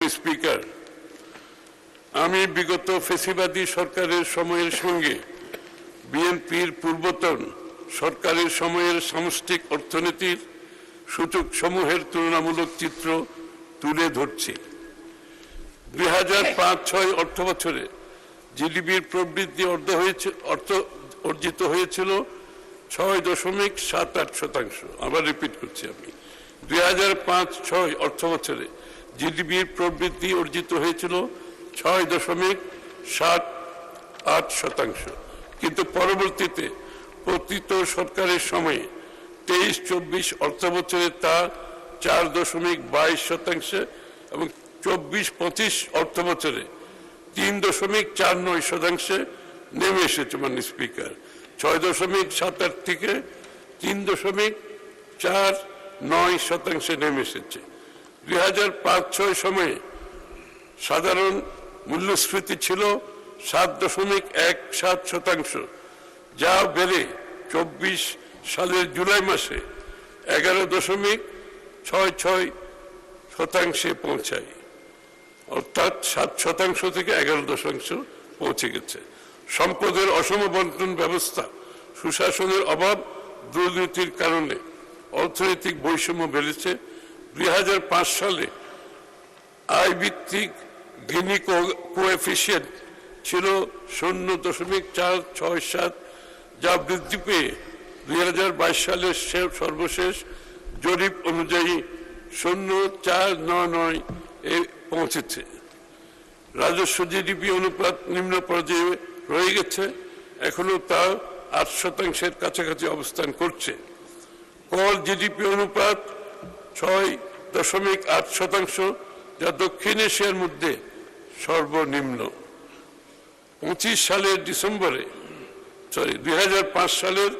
মাননীয় স্পিকার, আমি বিগত ফ্যাসিবাদী সরকারের সময়ের সঙ্গে বিএনপির পূর্বতন সরকারের সময়ের সামষ্টিক অর্থনীতির সূচক সমূহের তুলনামূলক চিত্র তুলে ধরছি। 2005-06 অর্থবছরে জিডিপির প্রবৃদ্ধি অর্জিত হয়েছিল 6.78%। আবার রিপিট করছি আমি, 2005-06 অর্থবছরে জিডিপির প্রবৃদ্ধি অর্জিত হয়েছিল 6.78%, কিন্তু পরবর্তীতে পতিত সরকারের সময়ে 23-24 অর্থবছরে তা 4.22% এবং 24-25 অর্থবছরে 3.49% নেমে এসেছে। মাননীয় স্পিকার, 6.78 থেকে 3.49% নেমে এসেছে। 2005-06 সময়ে সাধারণ মূল্যস্ফীতি ছিল 7.17%, যা বেড়ে 24 সালের জুলাই মাসে 11.66% পৌঁছায়, অর্থাৎ 7% থেকে 11% পৌঁছে গেছে। সম্পদের অসম বন্টন ব্যবস্থা, সুশাসনের অভাব, দুর্নীতির কারণে অর্থনৈতিক বৈষম্য বেড়েছে। 2005 সালে আয় ভিত্তিক গিনি কোএফিসিয়েন্ট ছিল 0.467, যা বৃদ্ধি পেয়ে 2022 সালের সর্বশেষ জরিপ অনুযায়ী 0.499 এ পৌঁছেছে। রাজস্ব জিডিপি অনুপাত নিম্ন পর্যায়ে রয়ে গেছে, এখনো তা 8% কাছাকাছি অবস্থান করছে। কর জিডিপি অনুপাত 6.8%, যা দক্ষিণ এশিয়ার মধ্যে সর্বনিম্ন। 2005 সালের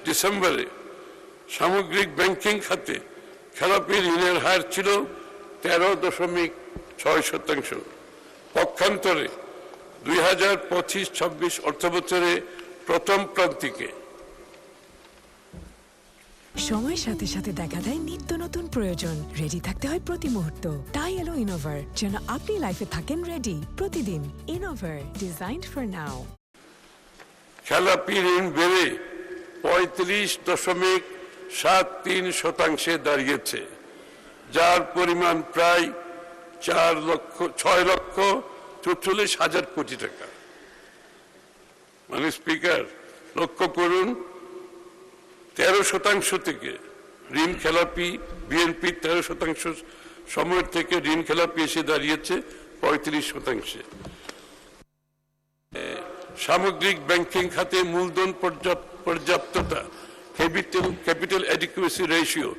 ডিসেম্বরে সামগ্রিক ব্যাংকিং খাতে খেলাপি ঋণের হার ছিল 13.6%। পক্ষান্তরে 2025-26 অর্থবছরে প্রথম প্রান্তিকে সময়ের সাথে সাথে দেখা দেয় নিত্য নতুন প্রয়োজন। রেডি থাকতে হয় প্রতি মুহূর্ত। তাই এলো ইনোভার, যেন আপনি লাইফে থাকেন রেডি প্রতিদিন। Innova, designed for now. খেলাপি ঋণ বেড়ে 35.73% দাঁড়িয়েছে, যার পরিমাণ প্রায় 6,44,000 কোটি টাকা। মাননীয় স্পিকার, লক্ষ্য করুন, 13% থেকে ঋণ খেলাপি, বিএনপি 13% সময় থেকে ঋণ খেলাপি এসে দাঁড়িয়েছে 35%। সামগ্রিক ব্যাংকিং খাতে মূলধন পর্যাপ্ততা, ক্যাপিটাল অ্যাডিকুয়েসি রেশিও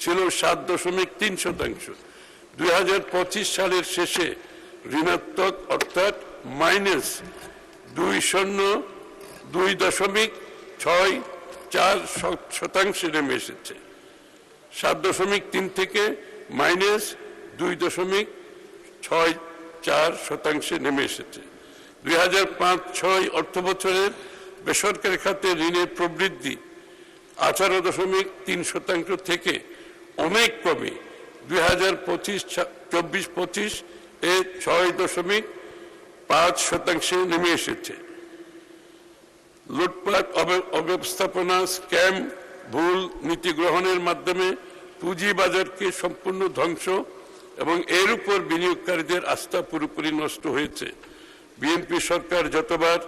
ছিল 7.3%। 2025 সালের শেষে ঋণাত্মক, অর্থাৎ -2.64% নেমে এসেছে। 7.3 থেকে -2.64% নেমে এসেছে। 2005-06 অর্থবছরের বেসরকারি খাতে ঋণের প্রবৃদ্ধি 18.3% থেকে অনেক কমে 2024-25 এ 6.5% নেমে এসেছে। লুটপাট, অব্যবস্থাপনা, স্ক্যাম, ভুল নীতি গ্রহণের মাধ্যমে পুঁজিবাজারকে সম্পূর্ণ ধ্বংস এবং এর উপর বিনিয়োগকারীদের আস্থা পুরোপুরি নষ্ট হয়েছে। বিএনপি সরকার যতবার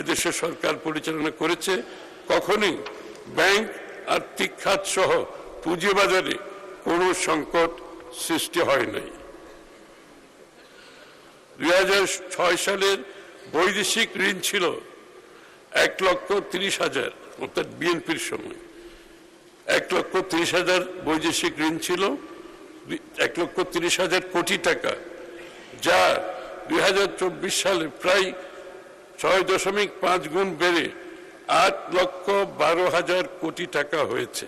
এদেশে সরকার পরিচালনা করেছে, কখনোই ব্যাংক, আর্থিক খাত সহ পুঁজিবাজারে কোনো সংকট সৃষ্টি হয় নাই। 2006 সালের বৈদেশিক ঋণ ছিল 1,30,000, অর্থাৎ বিএনপির সময় 1,30,000 বৈদেশিক ঋণ ছিল, 1,30,000 কোটি টাকা, যা 2024 সালে প্রায় 6.5 গুণ বেড়ে 8,12,000 কোটি টাকা হয়েছে।